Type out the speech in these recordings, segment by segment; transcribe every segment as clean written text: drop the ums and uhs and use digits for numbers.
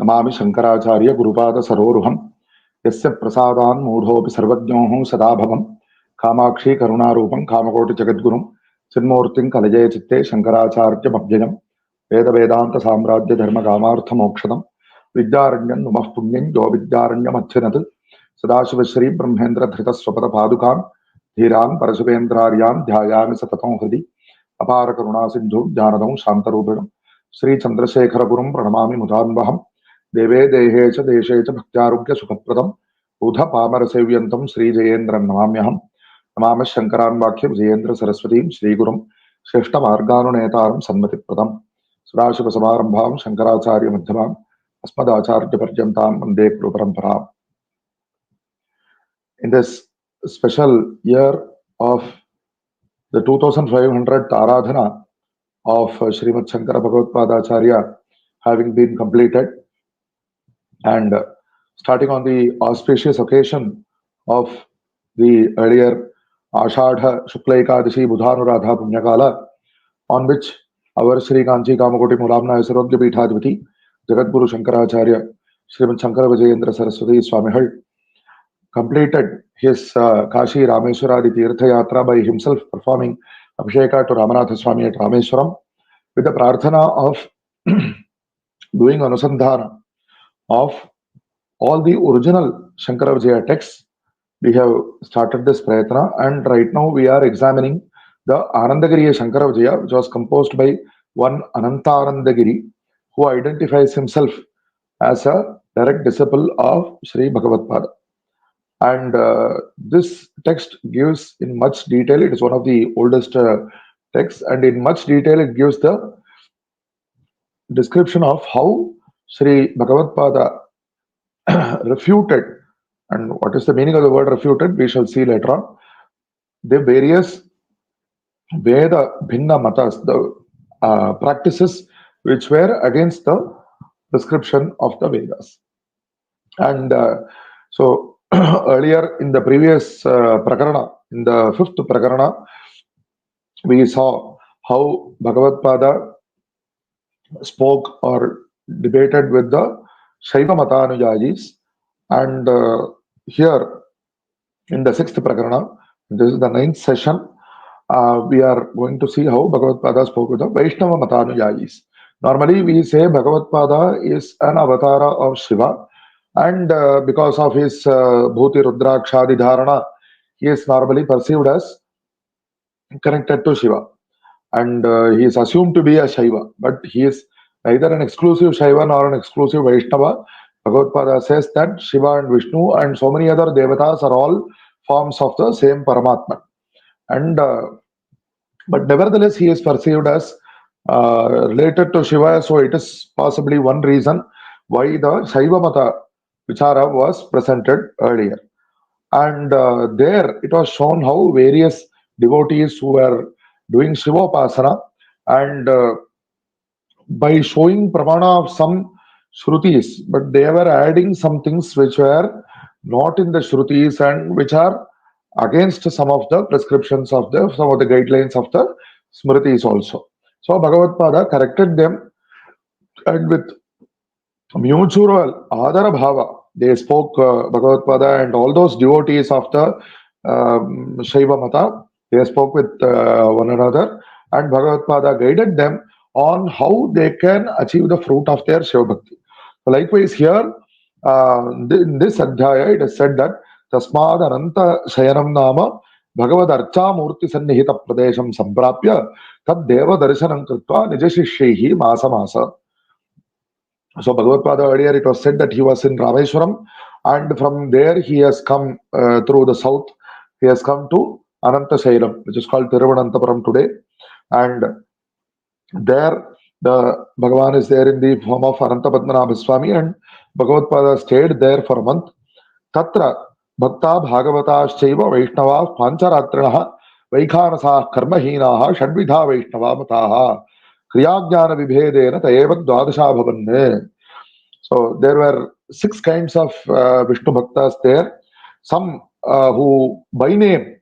नमामि शंकराचार्य गुरुपाद सरोरुहम् यस्य प्रसादान् मूढोऽपि सर्वज्ञोः सदा भवम् कामाक्षी करुणारूपं कामकोटि जगद्गुरुं चिन्मूर्तिं कलये चित्ते शंकराचार्यमभ्ययम् वेद वेदांत साम्राज्य धर्म कामार्थ मोक्षदम् विद्यारण्यं नुमः पुण्यं यो विद्यारण्यमध्यनत् सदाशिवश्री ब्रह्मेन्द्र धृतस्वपद पादुकान् धीरान् परशुवेन्द्रार्यान् ध्यायामि सततं हृदि अपार करुणा सिंधु ज्ञानदं शान्तरूपिणं श्री चंद्रशेखरगुरुं प्रणमामि मुदान्वहम् देवे देहे च देशे च भक्त्यारोग्य सुखप्रदं ऊध पामर सेव्यन्तं श्री जयेन्द्रं नमाम्यहम् नमामि शंकरान् वाक्य विजयेन्द्र सरस्वतीं श्रीगुरुं श्रेष्ठ मार्गानुनेतारं सन्मतिप्रदम् सदाशिव समारंभां शंकराचार्य मध्यमाम् अस्मदाचार्य पर्यन्तां वन्दे गुरु परम्पराम्. In this special year of the 2500th Aradhana of Srimad Shankara Bhagavatpāda Acharya having been completed, and starting on the auspicious occasion of the earlier Ashadha Shukla Ekadashi Budhanuradha Punyakala, on which our Sri Kanchi Kamakoti Mulamna Isarogya Peethadipati Jagadguru Shankaracharya Srimad Shankara Vijayam Saraswati Swamihal completed his Kashi Rameshwaradi Tirtha Yatra by himself, performing Abhisheka to Ramanatha Swami at Rameshwaram with the prarthana of doing Anusandhana of all the original Shankara Vijaya texts. We have started this prayatna, and right now we are examining the Anandagiriya Shankara Vijaya, which was composed by one Anandagiri, who identifies himself as a direct disciple of Shri Bhagavatpāda. And this text gives in much detail, it is one of the oldest texts, and in much detail it gives the description of how Shri Bhagavatpāda refuted, and what is the meaning of the word refuted we shall see later on, the various Veda Bhinna Matas, the practices which were against the prescription of the Vedas. And so earlier in the previous prakarana, in the 5th prakarana, we saw how Bhagavatpāda spoke or debated with the Shaiva Matanujayis, and here in the 6th prakarana, this is the 9th session, we are going to see how Bhagavatpāda spoke with the Vaishnava Matanujayis. Normally we say Bhagavatpāda is an avatara of Shiva, and because of his Bhuti Rudrakshadi Dharana, he is normally perceived as connected to Shiva, and he is assumed to be a Shaiva, but he is neither an exclusive Shaiva nor an exclusive Vaishnava. Bhagavatpāda says that Shiva and Vishnu and so many other devatas are all forms of the same Paramatma, and but nevertheless he is perceived as related to Shiva, so it is possibly one reason why the Shaiva Mata Vichara was presented earlier. And there it was shown how various devotees who were doing Shivopasana, and by showing pramana of some Shrutis, but they were adding some things which were not in the Shrutis and which are against some of the prescriptions of some of the guidelines of the Smritis also. So Bhagavatpāda corrected them, and with mutual Adara Bhava, they spoke Bhagavatpāda and all those devotees of the Shaiva Mata, they spoke with one another, and Bhagavatpāda guided them on how they can achieve the fruit of their Shiva Bhakti. So likewise here, in this Adhyaya, it is said that Tasmad Ananta Shayanam Nama Bhagavad Archa Murti Sannihita Pradesham Samprapya Tad Deva Darshanam Kritva Nijashishyehi Masa Masa. So Bhagavatpāda earlier it was said that he was in Rameshwaram, and from there he has come through the south, he has come to Ananta Shailam, which is called Thiruvananthapuram today, and there the Bhagavan is there in the form of Ananta Padmanabha Swami, and Bhagavatpāda stayed there for a month. Tatra Bhakta Bhagavatāścaiva Vaishnavā Pancharatrinaha Vaikhanasah Karmahīnaha Shadvidha Vaishnava Mataha Kriyajnana Vibhedena Taeva Dvadasha Bhavanne. So there were 6 kinds of Vishnu Bhaktas there. Some who by name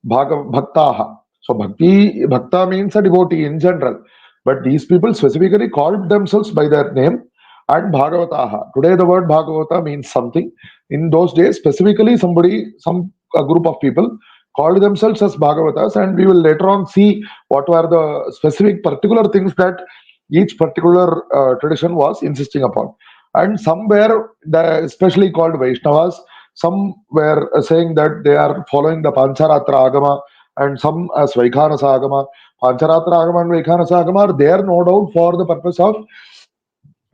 Bhaktaha. So Bhakta means a devotee in general. But these people specifically called themselves by their name and Bhagavataha. Today, the word Bhagavata means something. In those days, specifically, a group of people called themselves as Bhagavatas, and we will later on see what were the specific particular things that each particular tradition was insisting upon. And some were especially called Vaishnavas, some were saying that they are following the Pancharatra Agama, and some as Vaikhanasa Agama. Pancharatra Agama and Vaikhanasa Agama are there, no doubt, for the purpose of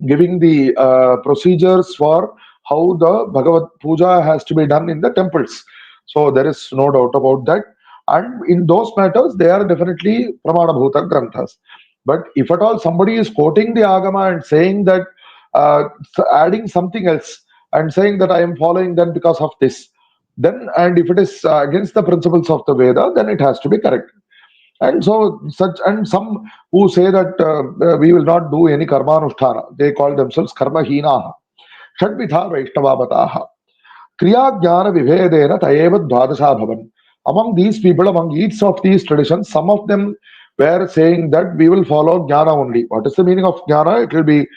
giving the procedures for how the Bhagavat Puja has to be done in the temples. So there is no doubt about that. And in those matters, they are definitely Pramana Bhuta Granthas. But if at all somebody is quoting the Agama and saying that, adding something else and saying that I am following them because of this, then, and if it is against the principles of the Veda, then it has to be corrected. And so, and some who say that we will not do any karmanusthana, they call themselves karmahinaha. Shadvitha Vaishnavavataha. Kriya Jnana Vibhedena Tayeva Dvadasha Bhavan. Among these people, among each of these traditions, some of them were saying that we will follow Jnana only. What is the meaning of Jnana? It will be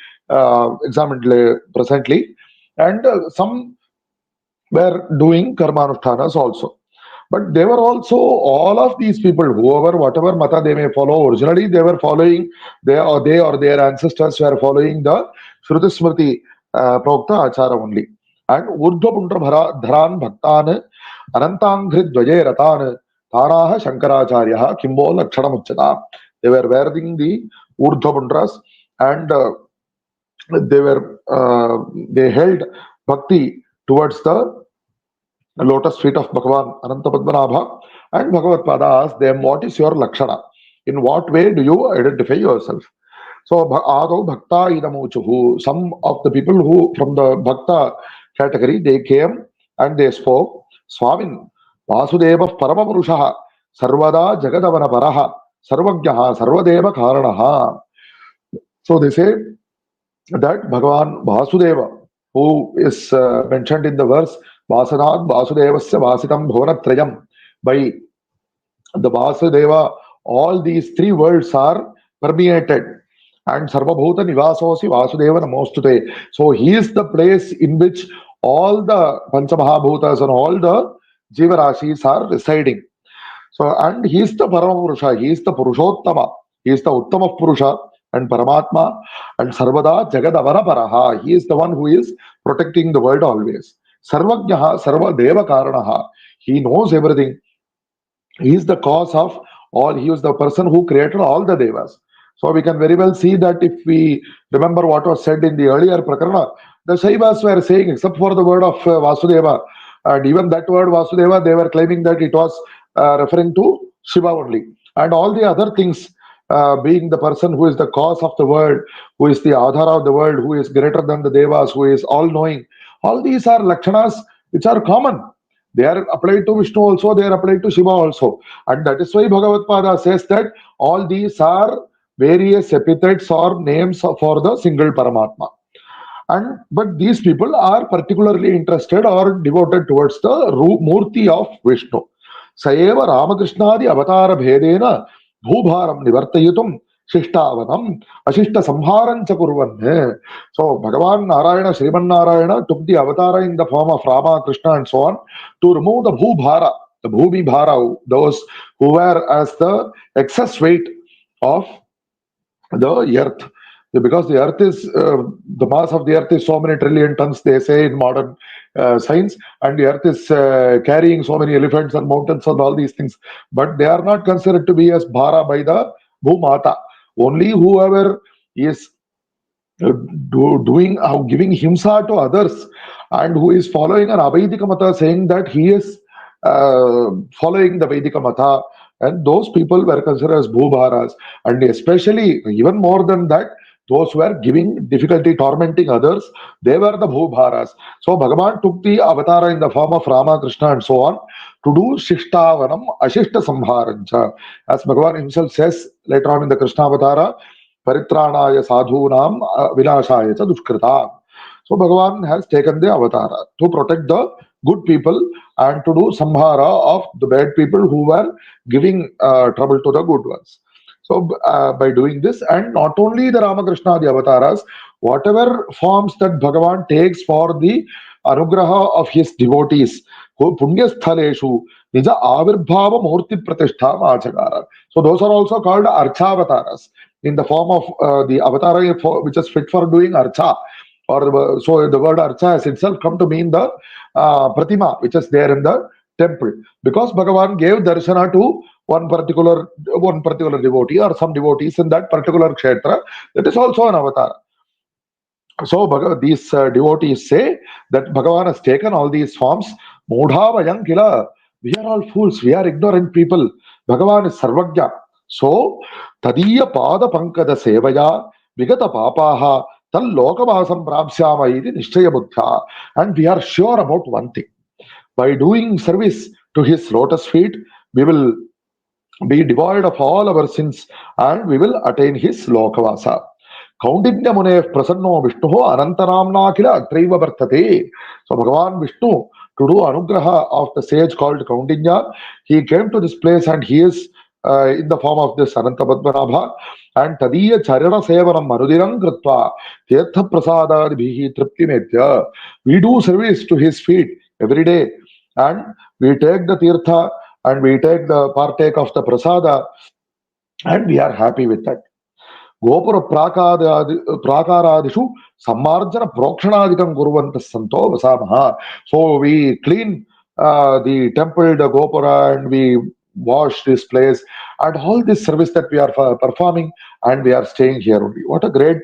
examined presently. And some were doing karmanusthanas also. But they were also, all of these people, whoever, whatever mata they may follow, originally they were following, they or their ancestors were following the Shruti Smriti Prokta Achara only. And Urdhva Pundra Dharan Bhaktan Anantangri Dvaje Ratan Taraha Shankaracharya Kimbo Lakshana Muchata. They were wearing the Urdhva Pundras, and they held bhakti towards the lotus feet of Bhagavan Ananta Padmanabha, and Bhagavatpāda asked them, what is your Lakshana? In what way do you identify yourself? So, Ado Bhakta Idamuchuhu, some of the people who from the Bhakta category, they came and they spoke, Swamin, Vasudeva Paramapurushaha, Sarvada Jagadavana Paraha, Sarvagyaha, Sarvadeva Karanaha. So they say that Bhagavan Vasudeva, who is mentioned in the verse, Vasanad Vasudevasya Vasitam Bhavanatrayam, by the Vasudeva, all these three worlds are permeated. And Sarvabhuta Nivasosi Vasudeva Namostute. So he is the place in which all the Panchamahabhutas and all the Jivarashis are residing. So, and he is the Paramapurusha, he is the Purushottama, he is the Uttama Purusha and Paramatma, and Sarvada Jagadavana Paraha. He is the one who is protecting the world always. Sarvagyaha Sarva Deva Karanaha. He knows everything. He is the cause of all. He is the person who created all the devas. So we can very well see that if we remember what was said in the earlier Prakarana, the Shaivas were saying, except for the word of Vasudeva, and even that word Vasudeva, they were claiming that it was referring to Shiva only. And all the other things, being the person who is the cause of the world, who is the Adhara of the world, who is greater than the Devas, who is all-knowing, all these are Lakshanas which are common. They are applied to Vishnu also, they are applied to Shiva also. And that is why Bhagavatpāda says that all these are various epithets or names for the single Paramatma. But these people are particularly interested or devoted towards the Murti of Vishnu. Saeva Ramakrishnaadi Avatara Bhedena Bhubharam Nivartayitum Shishtavanam Ashishta Samharan Chakurvanne. So Bhagavan Narayana, Sriman Narayana took the avatara in the form of Rama, Krishna and so on to remove the Bhubhara, the Bhumi Bhara, those who were as the excess weight of the earth. Because the earth is, the mass of the earth is so many trillion tons, they say in modern science, and the earth is carrying so many elephants and mountains and all these things. But they are not considered to be as Bhara by the Bhumata. Only whoever is giving himsa to others and who is following an Avaidika Mata, saying that he is following the Vaidika Mata, and those people were considered as Bhubharas. And especially, even more than that, those who were giving difficulty, tormenting others, they were the Bhubharas. So Bhagavan took the avatara in the form of Rama, Krishna and so on to do Shishtavanam, Ashishta Samharancha. As Bhagavan himself says later on in the Krishna avatara, Paritranaya Sadhunam Vinashaya Cha Dushkrita. So Bhagavan has taken the avatara to protect the good people and to do samhara of the bad people who were giving trouble to the good ones. So by doing this, and not only the Ramakrishna, the avatars, whatever forms that Bhagavan takes for the anugraha of his devotees, punyasthaleshu nija avirbhava murti pratishtham achakara. So those are also called archavataras, in the form of the avatara which is fit for doing archa. Or so the word archa has itself come to mean the pratima which is there in the temple, because Bhagavan gave darshana to one particular devotee or some devotees in that particular kshetra. That is also an avatar. So these devotees say that Bhagavan has taken all these forms. Mudha vayam kila. We are all fools. We are ignorant people. Bhagavan is sarvagya. So tadiya pada pankada sevaya vigata papaha tal lokavasam prapsyama iti nishchaya buddha. And we are sure about one thing. By doing service to his lotus feet, we will be devoid of all our sins and we will attain his lokavasa. Kaundinya Mune Prasanno Vishnu Anantaramna Kila Atraiva Vartate. So Bhagavan Vishnu, to do anugraha of the sage called Kaundinya, he came to this place and he is in the form of this Ananta Padmanabha. And Tadiya Charana Sevanam Manudiram Kritva Tirtha Prasadadibhihi Tripti Metya. We do service to his feet every day and we take the tirtha and we take the partake of the prasada and we are happy with that. Gopura prakaradishu sammarjana prokshanadikam guruvantas santo vasamaha. So we clean the temple, the gopura, and we wash this place and all this service that we are performing, and we are staying here only. What a great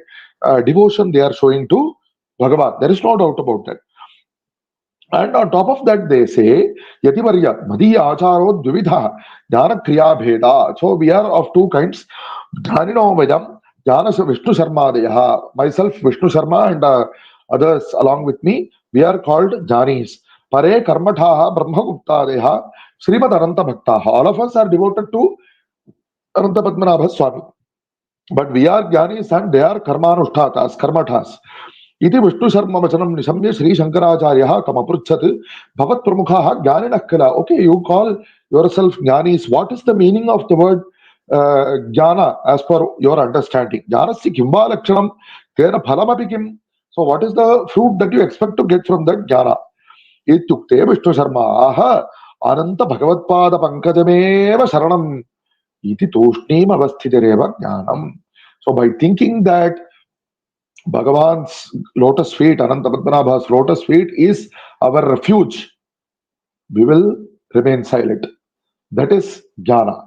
devotion they are showing to Bhagavan. There is no doubt about that. And on top of that, they say, Yativarya, Madhiya Acharo Dvividha, Jnana Kriya Bheda. So we are of two kinds. Jnanino Vedam, Jnana Vishnu Sharma Deha. Myself, Vishnu Sharma, and others along with me, we are called Jnanis. Pare Karmathaha Brahma Gupta Deha, Srimad Ananta Bhaktaha. All of us are devoted to Ananta Padmanabha Swami. But we are Jnanis and they are Karmanushtatas, Karmathas. Iti Vishnu Sharma Vachanam Nishamya Shri Shankara Acharyaha Kamapruchat Bhavat Pramukhaha Jnanina Kala. Okay, you call yourself Jnanis. What is the meaning of the word Jnana as per your understanding? Jnanasya Kimva Lakshanam Tena Phalamapi Kim. So what is the fruit that you expect to get from that Jnana? Ityukte Vishnu Sharma Aha Ananta Bhagavatpāda Pankajameva Sharanam Iti Tushnim Avasthitareva Jnanam. So by thinking that Bhagavan's lotus feet, Ananta Padmanabha's lotus feet is our refuge, we will remain silent. That is jnana.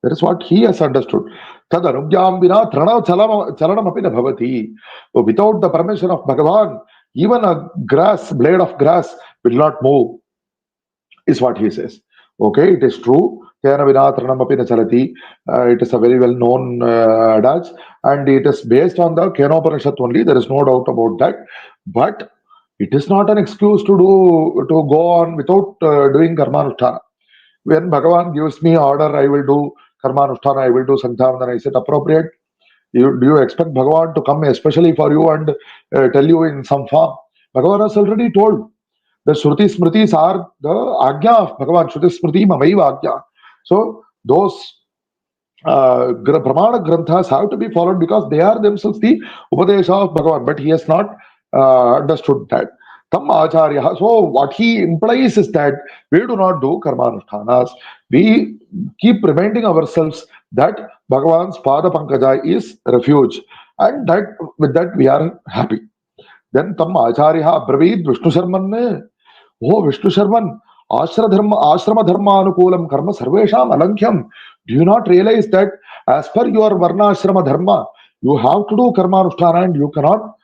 That is what he has understood. Tad anugyam vina trana chalanam api na bhavati. So without the permission of Bhagavan, even a blade of grass will not move, is what he says. Okay, it is true. Tena vina tranam api na chalati. It is a very well known adage, and it is based on the Kenopanishad only. There is no doubt about that. But it is not an excuse to go on without doing karmanusthana. When Bhagavan gives me order, I will do karmanusthana, I will do sandhyavandana. Is it appropriate? Do you expect Bhagavan to come especially for you and tell you in some form? Bhagavan has already told. The Shruti Smritis are the Agya of Bhagavan. Shruti Smriti Mamaiva Agya. So those Pramana Granthas have to be followed because they are themselves the Upadesha of Bhagavan. But he has not understood that. Tam Acharya. So what he implies is that we do not do karmanushtanas. We keep reminding ourselves that Bhagavan's Pada Pankaja is refuge. And that with that we are happy. Then Tam Acharya Abravit Vishnu Sharman. Oh, Vishnu Sharman, Ashrama Dharma Anukulam Karma Sarvesham Alankyam. Do you not realize that as per your Varna Ashrama Dharma, you have to do Karmanushtana and you cannot?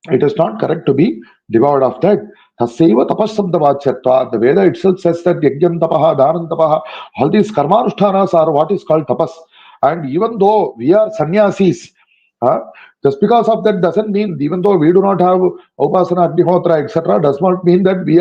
It is not correct to be devoid of that. Tasaiva tapasabdavachyatva. The Veda itself says that Yajnam tapaha, Dhanam tapaha, all these Karmanushtanas are what is called tapas. And even though we are sannyasis, just because of that doesn't mean, even though we do not have Upasana, Agnihotra, etc., does not mean that we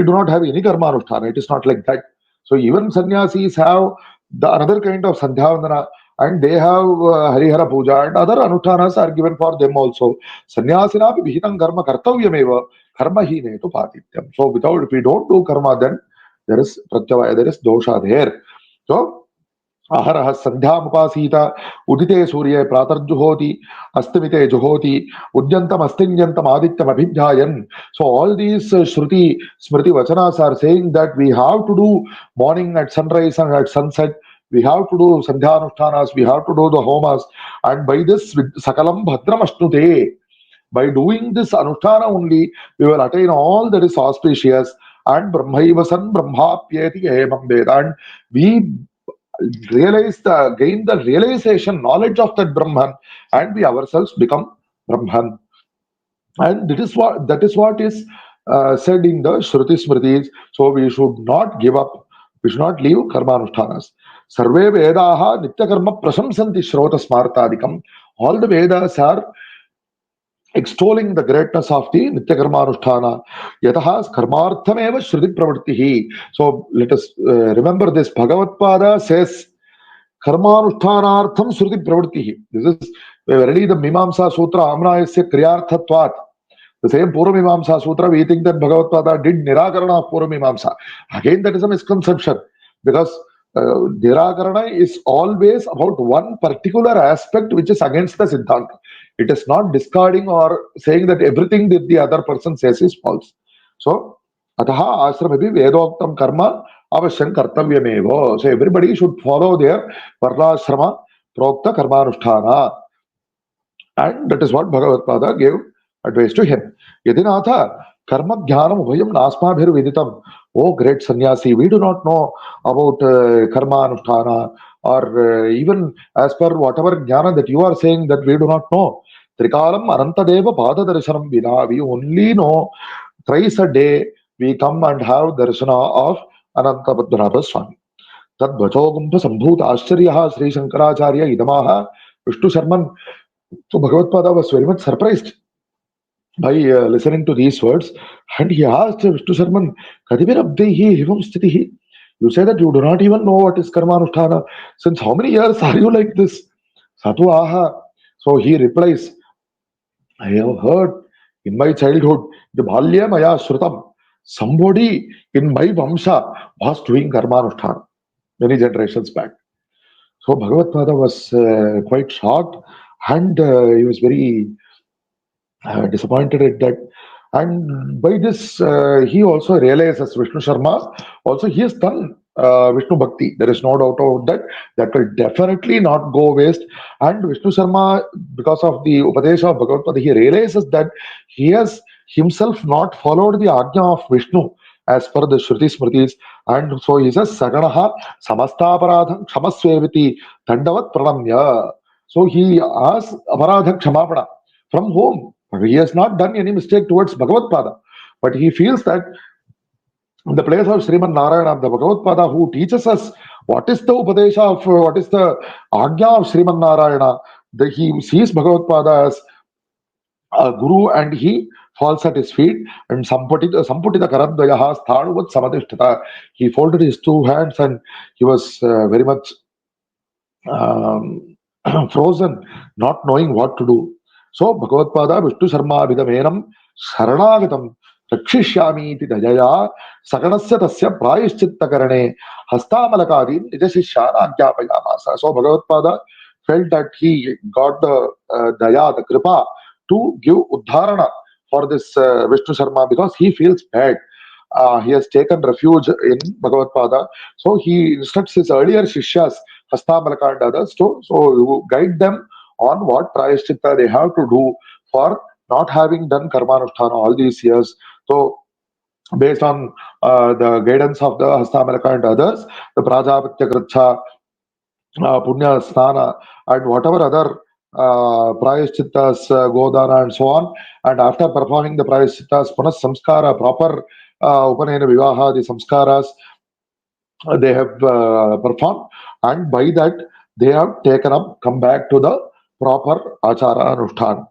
do not have any Karmanushtana. It is not like that. So even sannyasis have the another kind of Sandhyavandana, and they have Harihara Puja, and other Anushtanas are given for them also. Sannyasina vihitam karma kartavyameva karma hi netu patityam. So if we don't do karma, then there is pratyavaya, there is dosha there. So Aharah sandhyamupasita udite surye pratarjuhoti astamite juhoti udyantam astinyantam adityam abhidhyayan. So all these Shruti Smriti Vachanas are saying that we have to do morning at sunrise and at sunset. We have to do sandhyanushtanas, we have to do the homas, and by this with sakalam bhadram ashnute. By doing this anushtana only, we will attain all that is auspicious. And Brahmaivasan Brahmapyeti Evam Veda. And we realize gain the realization, knowledge of that Brahman, and we ourselves become Brahman. And that is what is said in the Shruti Smritis. So we should not give up. We should not leave karmanushtanas. Sarve Vedaha Nitya Karma Prasamsanti Shrota Smartadikam. All the Vedas are extolling the greatness of the Nitya Karmanushtana. Yataha Karmarthameva Shruti Pravrittihi. So let us remember this. Bhagavatpada says Karmanushthanartham Shruti Pravrittihi. This is already the Mimamsa Sutra Amnayasya Kriyarthatvat. The same Purvamimamsa Sutra, we think that Bhagavatpada did Nirakarana of Purvamimamsa. Again, that is a misconception because Nirakarana is always about one particular aspect which is against the Siddhanta. It is not discarding or saying that everything that the other person says is false. So, Ataha Ashramabi Vedoktam Karma Avashan Kartavyameva. So, everybody should follow their Varnashrama Prokta Karmanusthana. And that is what Bhagavatpada gave advice to him. Yadinatha karma jnanam ubhayam nasmabhir viditam. Oh, great sannyasi, we do not know about karma anusthana or even as per whatever jnana that you are saying that we do not know. Trikalam anantadeva pada darshanam vina. We only know thrice a day we come and have darshana of Ananta Padmanabha Swami. Tad Vachogumpa Sambhuta Ashcharyaha Sri Shankaracharya Idamaha Vishnu Sharman. So Bhagavatpada was very much surprised by listening to these words, and he asked Vishnu Sharman, Kadibirabdehi Hivam Stitihi. You say that you do not even know what is Karmanusthana. Since how many years are you like this? Satu aha. So he replies, I have heard in my childhood, the Bhalya Maya Shrutam, somebody in my Vamsha was doing Karmanusthana many generations back. So Bhagavatpada was quite shocked and he was very disappointed at that. And by this, he also realizes Vishnu Sharma. Also, he has done Vishnu Bhakti. There is no doubt about that. That will definitely not go waste. And Vishnu Sharma, because of the Upadesha of Bhagavad, he realizes that he has himself not followed the Ajna of Vishnu as per the Shruti Smritis. And so he says, Saganaha Samastaparadham Kshamasveviti Dandavat Pranamya. So he asks Aparadha Kshamapana. From whom? He has not done any mistake towards Bhagavatpada, but he feels that in the place of Sriman Narayana, the Bhagavatpada who teaches us what is the Upadesha of, what is the Agya of Sriman Narayana, that he sees Bhagavatpada as a guru and he falls at his feet and Samputita Karadvayaha Sthanuvat Samadhishtata. He folded his two hands and he was very much um, frozen, not knowing what to do. So Bhagavatpada Vishnu Sharma Vidamenam Sharanagatam Rakshishyami iti Dayaya Saganasya Tasya Prayishchitta Karane Hastamalakadi Nijashishana Agyapayamasa. So Bhagavatpada felt that he got the Daya, the Kripa to give Uddharana for this Vishnu Sharma because he feels bad. He has taken refuge in Bhagavatpada. So he instructs his earlier Shishyas, Hastamalaka and others, to guide them on what prayashchitta they have to do for not having done karmanusthana all these years. So, based on the guidance of the Hastamalaka and others, the Prajapatya Kricha, Punya Snana, and whatever other prayashchittas, Godana, and so on. And after performing the prayashchittas, Punas Samskara, proper Upanayana Vivaha, the Samskaras, they have performed, and by that they have taken up, come back to the proper Achara Anushtan.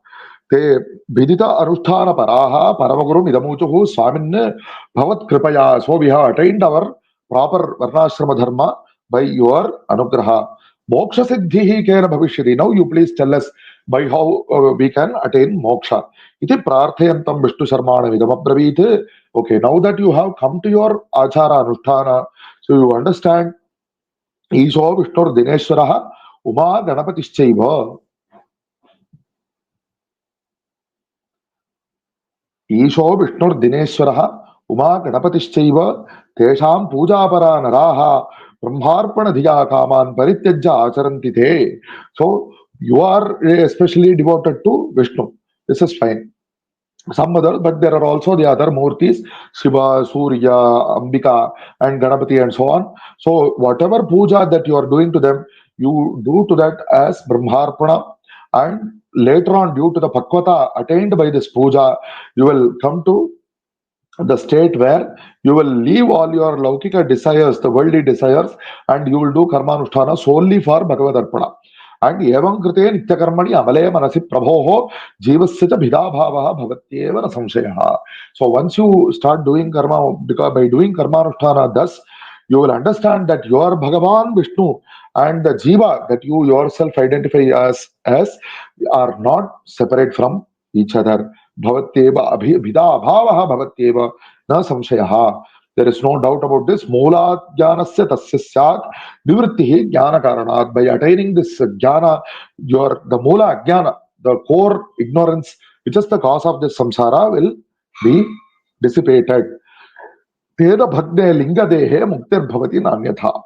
Te Vidita Anusthana Paraha, Paramagurum Idamuchuhu, Swamin Bhavat Kripaya. So we have attained our proper Varnashrama Dharma by your Anugraha. Moksha Siddhihi Kena Bhavishyati. Now you please tell us by how we can attain moksha. Iti Prarthayantam Vishnu Sharmana Vidamabravit. Okay, now that you have come to your Achara Anusthana, so you understand Isho Vishnur Dineshwaraha Uma Ganapatischaiva. Isho Vishnur Dineshwaraha Uma Ganapatischaiva Tesham Pujapara Naraha Brahmarpana Dhiya Kaman Parityajya Acharanti Te. So you are especially devoted to Vishnu. This is fine. Some other, but there are also the other murtis, Shiva, Surya, Ambika, and Ganapati, and so on. So, whatever puja that you are doing to them, you do to that as Brahmarpana, and later on, due to the Pakvata attained by this puja, you will come to the state where you will leave all your Laukika desires, the worldly desires, and you will do Karmanusthana solely for Bhagavad Arpana. And evam krite nityakarmani amale manasi prabhoho jivasya cha bhidabhavaha bhavatyeva na samshayaha. So once you start doing karma, because by doing Karmanusthana, thus you will understand that you are Bhagavan Vishnu and the Jiva that you yourself identify as are not separate from each other. Bhavatyeva bhidabhavaha bhavatyeva na samshayaha. There is no doubt about this. Moola jnanasya tasya syat nivrittihi jnana karanat. By attaining this jnana, the moola jnana, the core ignorance, which is the cause of this samsara, will be dissipated. Teda bhagne linga dehe muktir bhavati nanyatha.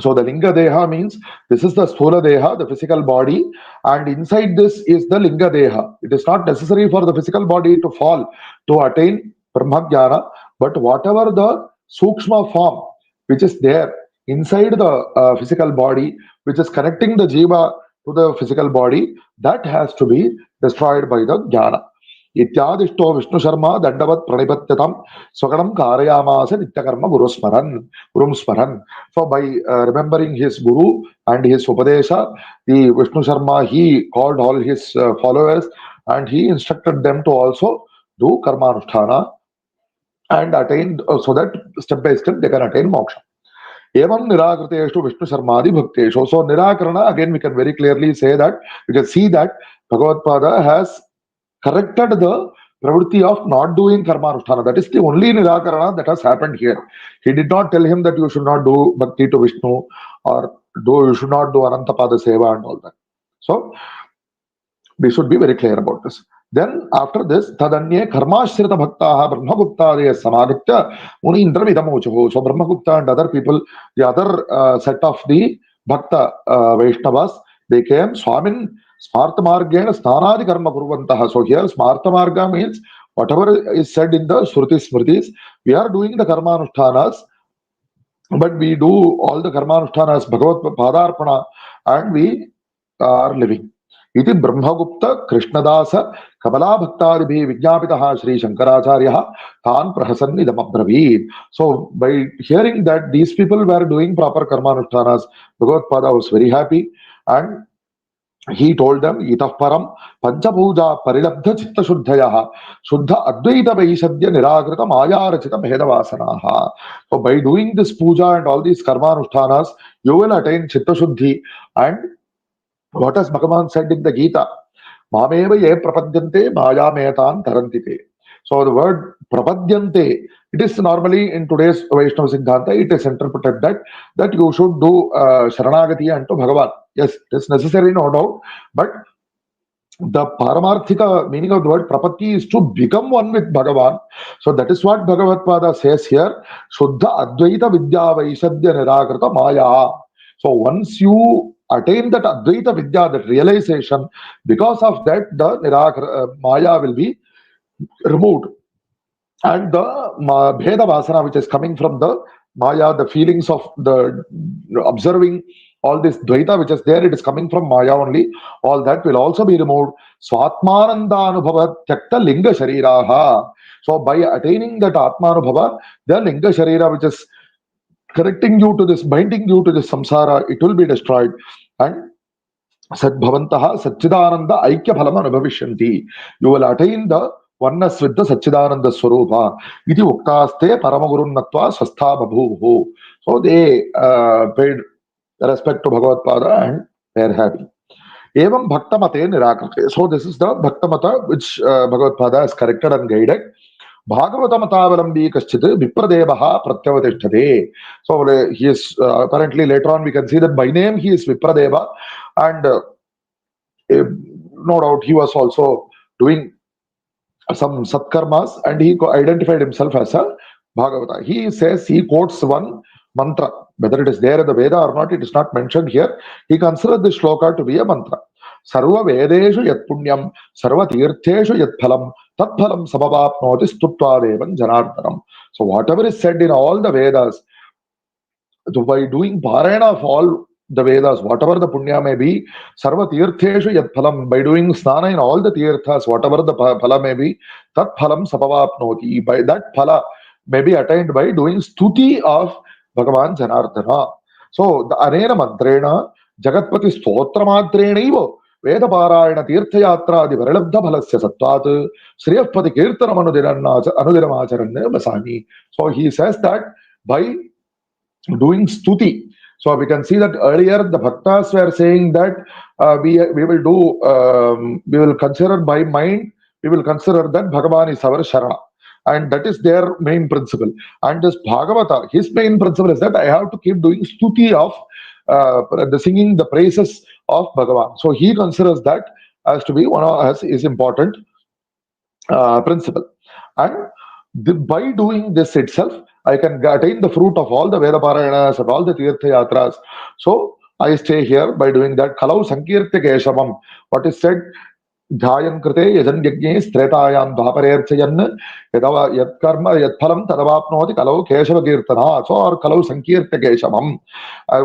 So the linga deha means this is the sthula deha, the physical body, and inside this is the linga deha. It is not necessary for the physical body to fall to attain brahmajnana, but whatever the sukshma form which is there inside the physical body, which is connecting the jiva to the physical body, that has to be destroyed by the jnana. इत्यादिष्टो Vishnu Sharma दंडवत प्रणिपत्यतम स्वगणम कारयामास नित्यकर्म गुरुम स्मरन. So by remembering his guru and his upadesha, the Vishnu Sharma, he called all his followers and he instructed them to also do karmanusthana and attain, so that step by step they can attain moksha. Evam nirakriteshu Vishnu Sharmadi bhakteshu. So nirakarana, again we can very clearly say that, we can see that Bhagavatpada has corrected the pravritti of not doing karmanusthana. That is the only nirakarana that has happened here. He did not tell him that you should not do bhakti to Vishnu or you should not do Anantapada Seva and all that. So we should be very clear about this. Then after this, tadanye karmashrita bhaktaha Brahmaguptadaya samaditya muni indra vidamochuhu. So Brahmagupta and other people, the other set of the bhakta Vaishnavas, they came Swamin Smartha Margena Sthanadi Karma Kurvantaha. So here Smartha Marga means whatever is said in the Shrutis Smritis, we are doing the Karmanushthanas, but we do all the Karmanushthanas Bhagavat Padarpana and we are living. Iti Brahmagupta Krishnadasa Kamala Bhaktadibhi Vijnapitaha Shri Shankaracharyaha Tan Prahasanidam Abbraveed. So by hearing that these people were doing proper Karmanushtanas, Bhagavatpada was very happy and he told them, Itah Param Panchapuja Parilabdha Chitta Shuddhayaha Shuddha Advaita Vaishadya Niragrita Maya Rachita Bhedavasanaha. So by doing this puja and all these Karmanushtanas, you will attain Chitta Shuddhi. And what has Bhagavan said in the Gita? Mameva ye prapadyante maya metan tarantite. So the word prapadyante, it is normally in today's Vaishnava Siddhanta, it is interpreted that you should do Sharanagati unto Bhagavan. Yes, it is necessary, no doubt, but the paramarthika meaning of the word prapatti is to become one with Bhagavan. So that is what Bhagavatpada says here. Shuddha Advaita Vidya Vaishadya Nirakrita Maya. So once you attain that Advaita Vidya, that realization, because of that the Maya will be removed. And the Bheda Vasana, which is coming from the Maya, the feelings of the observing all this Dvaita which is there, it is coming from Maya only. All that will also be removed. Swatmananda Anubhava Tyakta Linga Shariraha. So by attaining that Atmanubhava, the Linga Sharira which is correcting you to this, binding you to this samsara, it will be destroyed. And Sadbhavantaha Satchidananda Aikya Phalama Anubhavishanti. You will attain the oneness with the Satchidananda Swarupa. Iti Uktaste Paramagurun Natva Swastha Babhuhu. So they paid respect to Bhagavatpada and they are happy. Evam Bhaktamate Nirakrite. So this is the Bhaktamata which Bhagavatpada has corrected and guided. Bhagavatamataavalambi kaschit Vipradevaha Pratyavatishtade. So he is apparently later on we can see that by name he is Vipradeva, and no doubt he was also doing some satkarmas, and he identified himself as a Bhagavata. He says, he quotes one mantra, whether it is there in the Veda or not, it is not mentioned here. He considers this shloka to be a mantra. Sarva Vedeshu yat punyam, sarva tirtheshu yat phalam, tat phalam samavapnoti stutva devan janardanam. So whatever is said in all the Vedas, so by doing parayana of all the Vedas, whatever the punya may be, sarva tirtheshu yat phalam, by doing snana in all the tirthas, whatever the phala may be, tat phalam samavapnoti, by that phala may be attained by doing stuti of Bhagavan Janardana. So the anena mantrena jagatpati stotra matrena Veda Parayana Tirthayatra Adi Varalabdha Bhalasya Sattvat Sriyapati Kirtanam Anudiramacharanya Basani. So he says that by doing stuti. So we can see that earlier the bhaktas were saying that we will consider by mind, we will consider that Bhagavan is our Sharma. And that is their main principle. And this Bhagavata, his main principle is that I have to keep doing stuti of the singing the praises of Bhagavan. So he considers that as to be one of his important principle. And by doing this itself, I can attain the fruit of all the Veda Parayanas and all the Tirtha Yatras. So I stay here by doing that. Kalau Sankirtya Keshavam. What is said? Dhyayan krite yajan yajne stretayam dhaparerchayan yadava yat karma yat phalam tadavapnoti kalau keshava kirtana. So or kalau sankirtya keshavam.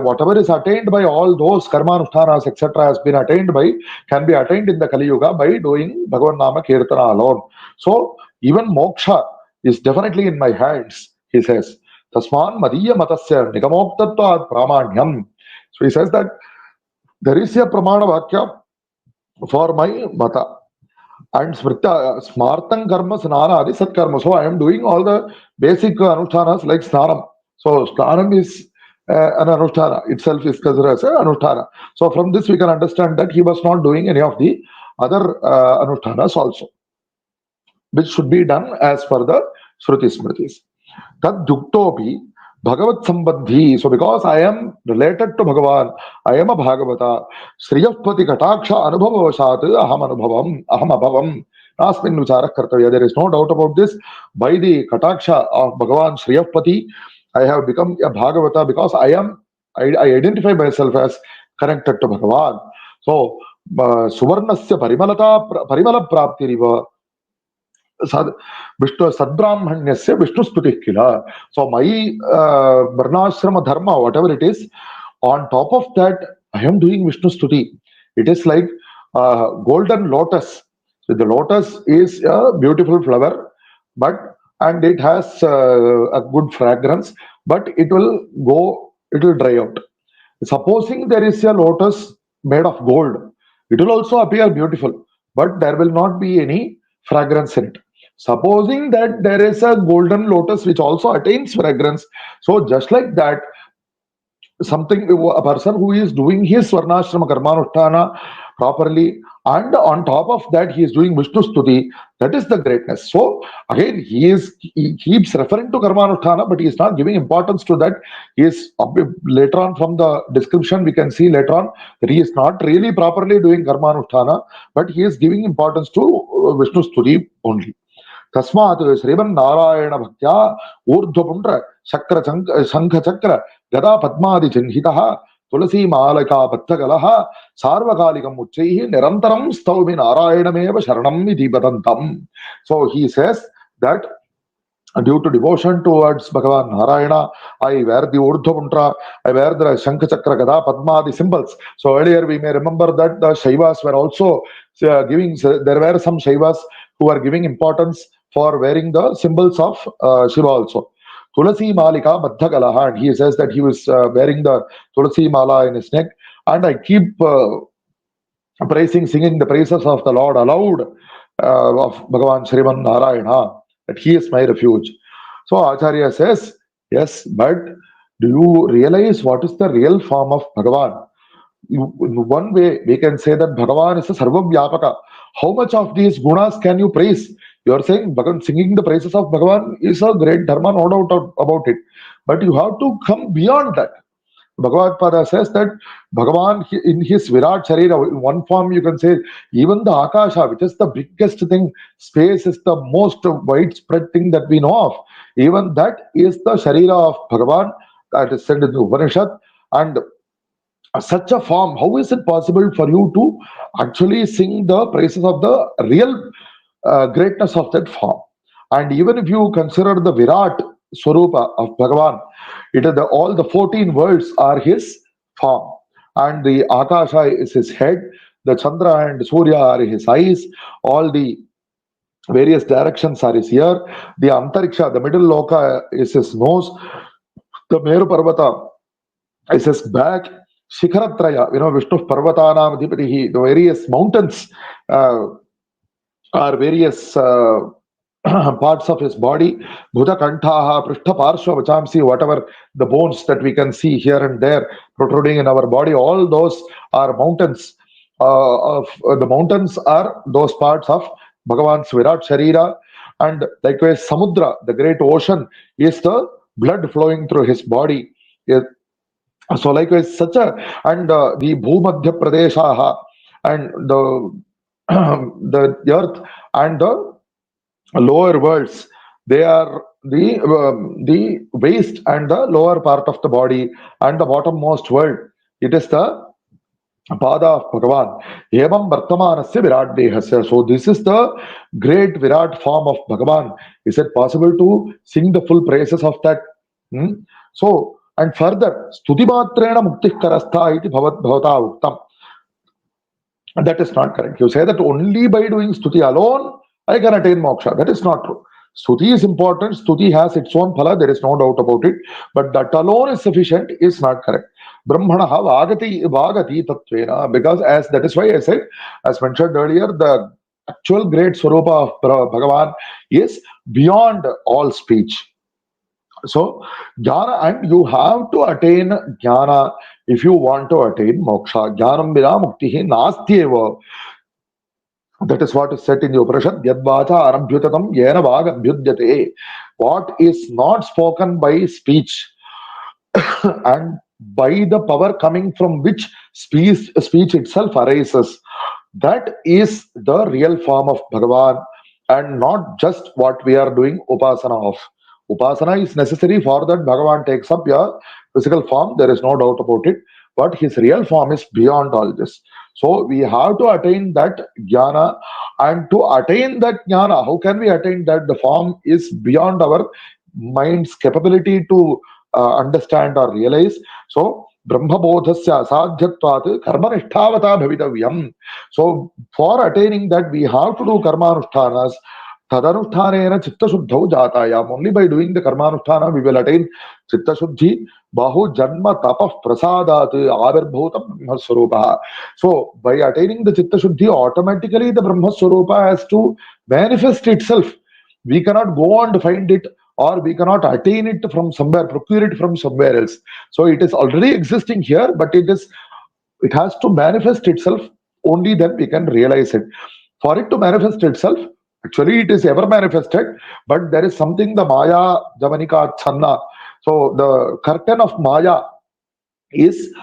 Whatever is attained by all those karmanushtanas etc. has been attained by, can be attained in the Kali Yuga by doing Bhagavan Nama Kirtana alone. So even moksha is definitely in my hands, he says. Tasman madiya matasya nigamoktatvat pramanyam. So he says that there is a pramana vakya for my mata. And smartang karma snana adi sat karma. So I am doing all the basic anushtanas like snanam. So snanam is an anushtana itself is considered as an anushtana. So from this we can understand that he was not doing any of the other anushtanas also, which should be done as per the Shruti Smritis. Tad duktopi Bhagavat Sambandhi. So because I am related to Bhagavan, I am a Bhagavata. Sriyapati Kataksha Anubhavavashat Aham Abhavam. Asmin Vichara Kartavya. There is no doubt about this. By the Kataksha of Bhagavan Sriyapati, I have become a Bhagavata because I identify myself as connected to Bhagavan. So Suvarnasya Parimala Prapti Riva. Vishnu Sadbrahmanyasya Vishnu Stuti Kila. So my Varnashrama Dharma, whatever it is, on top of that, I am doing Vishnu Stuti. It is like golden lotus. So the lotus is a beautiful flower, and it has a good fragrance, but it will dry out. Supposing there is a lotus made of gold, it will also appear beautiful, but there will not be any fragrance in it. Supposing that there is a golden lotus which also attains fragrance, so just like that, a person who is doing his Varnashrama Karmanushtana properly, and on top of that he is doing Vishnu Stuti, that is the greatness. So again, he keeps referring to Karmanushtana, but he is not giving importance to that. He is later on, from the description we can see later on that he is not really properly doing Karmanushtana, but he is giving importance to Vishnu Stuti only. Tasmat Srivan Narayana Bhaktya Urdhvapundra Chakra Shankha Chakra Gada Padmadi Chinhitaha Tulasi Malaka Pattagalaha Sarvakalikam Uchaihi Nirantaram Staumi Narayanameva Sharanam Iti Padantam. So he says that due to devotion towards Bhagavan Narayana, I wear the Urdhvapundra, I wear the Shankha Chakra Gada Padmadi symbols. So earlier we may remember that the Shaivas were also there were some Shaivas who are giving importance for wearing the symbols of Shiva also. Tulasi Malika Baddhagalaha, and he says that he was wearing the Tulasi Mala in his neck, and I keep singing the praises of the Lord aloud of Bhagavan Shriman Narayana, that he is my refuge. So Acharya says, yes, but do you realize what is the real form of Bhagavan? In one way, we can say that Bhagavan is a Sarva Vyapaka. How much of these gunas can you praise? You are saying Bhagavan, singing the praises of Bhagavan is a great dharma, no doubt about it. But you have to come beyond that. Bhagavatpāda says that Bhagavan in his Virat Sharira, in one form you can say, even the Akasha, which is the biggest thing, space is the most widespread thing that we know of. Even that is the Sharira of Bhagavan, that is said in the Upanishad. And such a form, how is it possible for you to actually sing the praises of the real greatness of that form? And even if you consider the Virat Swarupa of Bhagavan, it is all the 14 worlds are his form, and the Akasha is his head, the Chandra and Surya are his eyes, all the various directions are his ear, the Antariksha, the middle loka is his nose, the Meru Parvata is his back, Shikharatraya, Vishnu Parvatanam Adhipatihi, the various mountains are various parts of his body, Bhuta Kantaha, Prishta Parshva Vachamsi, whatever the bones that we can see here and there protruding in our body, all those are mountains. The mountains are those parts of Bhagavan's Virat Sharira, and likewise Samudra, the great ocean, is the blood flowing through his body. So likewise such a, and the Bhumadhya Pradeshaha, and the the earth and the lower worlds, they are the waist and the lower part of the body, and the bottommost world, it is the pada of Bhagavan. Evam Vartamanasya Virat Dehasya. So this is the great Virat form of Bhagavan. Is it possible to sing the full praises of that? So, and further, Stutimatrena Muktih Karastha iti bhavata uktam. That is not correct. You say that only by doing stuti alone I can attain moksha. That is not true. Stuti is important. Stuti has its own phala. There is no doubt about it. But that alone is sufficient is not correct. Brahmanaha vagati tattvena. Because as that is why I said, as mentioned earlier, the actual great swarupa of Bhagavan is beyond all speech. So, jnana, and you have to attain jnana if you want to attain moksha. Jnanam vina muktihi nastyeva. That is what is said in the Upanishad. Yadvacha arabhyutatam yena vaga abhyudyate. What is not spoken by speech and by the power coming from which speech itself arises, that is the real form of Bhagavan, and not just what we are doing upasana of. Upasana is necessary for that Bhagavan takes up your physical form, there is no doubt about it, but his real form is beyond all this. So we have to attain that jnana, and to attain that jnana, how can we attain that? The form is beyond our mind's capability to understand or realize. So Brahmabodhasya asadhyatvat karmanishhtavata bhavidavyam. So for attaining that, we have to do karmanushthanas. Tadanushthanena chitta shuddhau jatayam. Only by doing the karmanusthana we will attain chitta shuddhi. Bahu janma tapah prasadat avirbhutam brahmaswarupa. So by attaining the chitta shuddhi, automatically the brahmaswarupa has to manifest itself. We cannot go and find it, or we cannot attain it from somewhere, procure it from somewhere else. So it is already existing here, but it has to manifest itself. Only then we can realize it. For it to manifest itself, actually it is ever manifested, but there is something, the Maya Javanika Channa. So the curtain of Maya is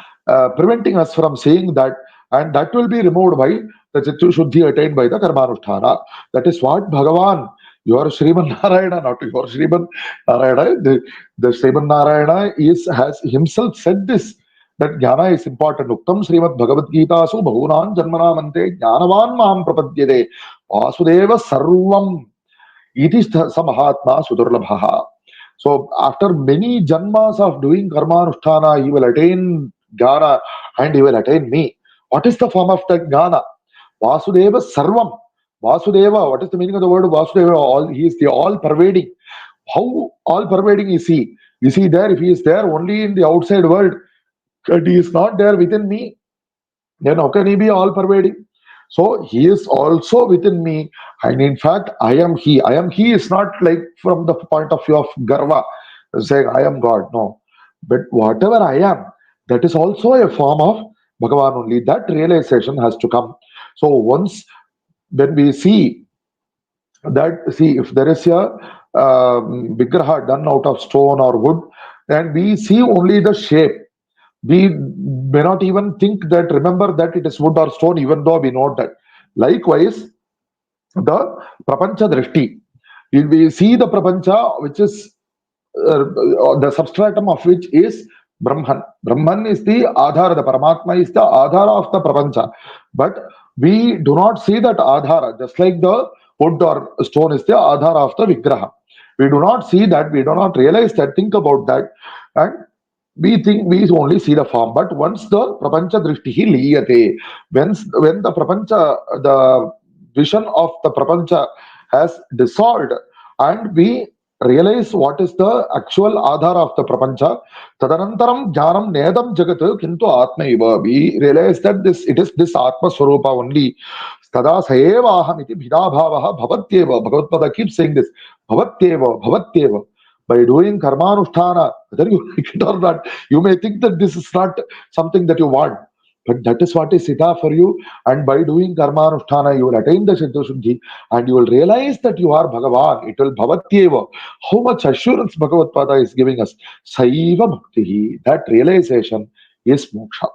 preventing us from seeing that, and that will be removed by the Chitta Shuddhi attained by the Karmanusthana. That is what Bhagavan, your Sriman Narayana, not your Sriman Narayana, the Sriman Narayana has himself said this, that jnana is important. Uktam Srimad Bhagavad Gita su bhagunan janmanamante jnanavan mam prapadyate vasudeva sarvam iti samahatma sudurlabhaha. So after many janmas of doing karmanusthana, he will attain jnana and he will attain me. What is the form of that jnana? Vasudeva sarvam. Vasudeva, what is the meaning of the word Vasudeva? He is the all-pervading. How all-pervading is he? Is he there? If he is there only in the outside world, and he is not there within me, then how can he be all-pervading? So he is also within me, and in fact, I am he. I am he is not like from the point of view of Garva, saying I am God. No. But whatever I am, that is also a form of Bhagavan only. That realization has to come. So once when we see that see, if there is a vigraha done out of stone or wood, and we see only the shape, we may not even think that, remember that it is wood or stone, even though we know that. Likewise, the prapancha drishti, if we see the prapancha, which is the substratum of which is Brahman. Brahman is the Adhara, the Paramatma is the Adhara of the Prapancha. But we do not see that Adhara, just like the wood or stone is the Adhara of the Vigraha. We do not see that, we do not realize that, think about that, and we think we only see the form. But once the Prapancha Drishtihi Liyate, when the Prapancha, the vision of the Prapancha has dissolved, and we realize what is the actual adhara of the prapancha, tadanantaram jnanam nedam jagat kintu atmaiva. We realize that this, it is this atma swarupa only. Tada saeva aham iti bhidabhavaha bhavatyeva. Bhagavatpada keeps saying this, bhavatyeva, bhavatyeva. By doing karmanusthana, whether you like it or not, you may think that this is not something that you want, but that is what is Sita for you. And by doing karmanusthana, you will attain the Siddha Shuddhi, and you will realize that you are Bhagavan. It will bhavatyeva. How much assurance Bhagavatpada is giving us. Saiva muktihi. That realization is moksha.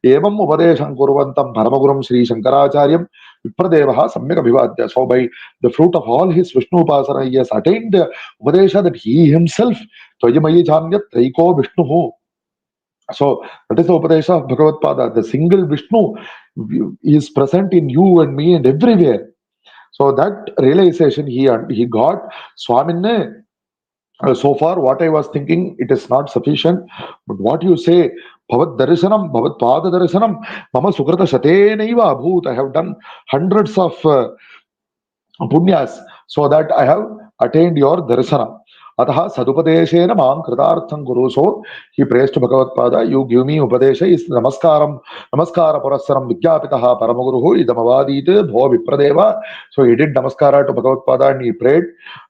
Evam upadesham kurvantam paramagurum Shri Shankaracharyam Vipradevaha samyak abhivadya. So by the fruit of all his Vishnu upasana, he has attained the upadesha that he himself, Tvayamayi Chanyat Traiko Vishnuhu. So that is the Upadesha of Bhagavatpada. The single Vishnu is present in you and me and everywhere. So that realization he got. Swaminne, so far what I was thinking, it is not sufficient. But what you say, Bhavat Darshanam, Bhavat Pada Darshanam, Mama Sukrata Shatenaiva Abhut. I have done hundreds of punyas so that I have attained your darsana. Ataha sadupadeshena mam kritartham guru. So he prays to Bhagavatpada, you give me upadesha is namaskaram, namaskara purasaram vidyapitaha paramaguruhu idamavadite bho vipradeva. So he did namaskara to Bhagavatpada and he prayed,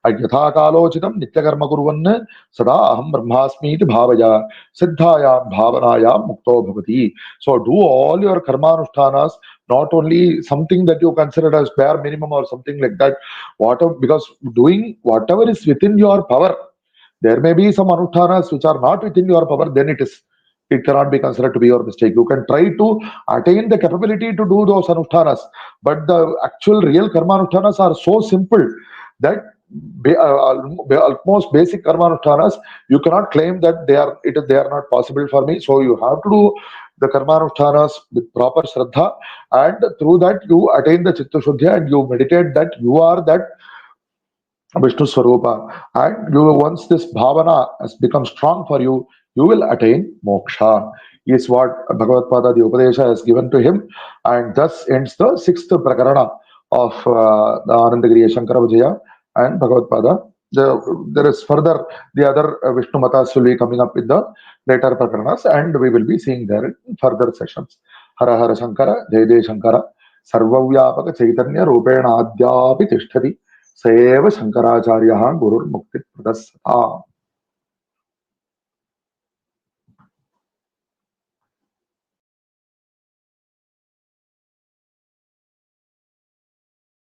yatha kalochitam nityakarma kuruvanna sada aham brahmasmi iti bhavaya siddhayam bhavanayam mukto bhavati. So do all your karmanushthanas, not only something that you consider as bare minimum or something like that, whatever, because doing whatever is within your power. There may be some anushtanas which are not within your power, then it cannot be considered to be your mistake. You can try to attain the capability to do those anushtanas, but the actual real karma anushtanas are so simple that almost basic karma anushtanas, you cannot claim that they are not possible for me. So you have to do the karmanushtanas with proper shraddha, and through that you attain the chitta shuddha, and you meditate that you are that Vishnu Swarupa. And you, once this bhavana has become strong for you, you will attain moksha. Is what Bhagavatpada, the Upadesha, has given to him. And thus ends the sixth prakarana of the Anandagiriya Shankara Vijayam and Bhagavatpada. There is further, the other Vishnu Matas will be coming up in the later prakarnas, and we will be seeing there in further sessions. Hara Hara Shankara, Jai Jai Shankara, Sarvavyapaka Chaitanya Rupena Adyapi Tishtati, Seva Shankaracharyaha Gurur Mukti Pradasata.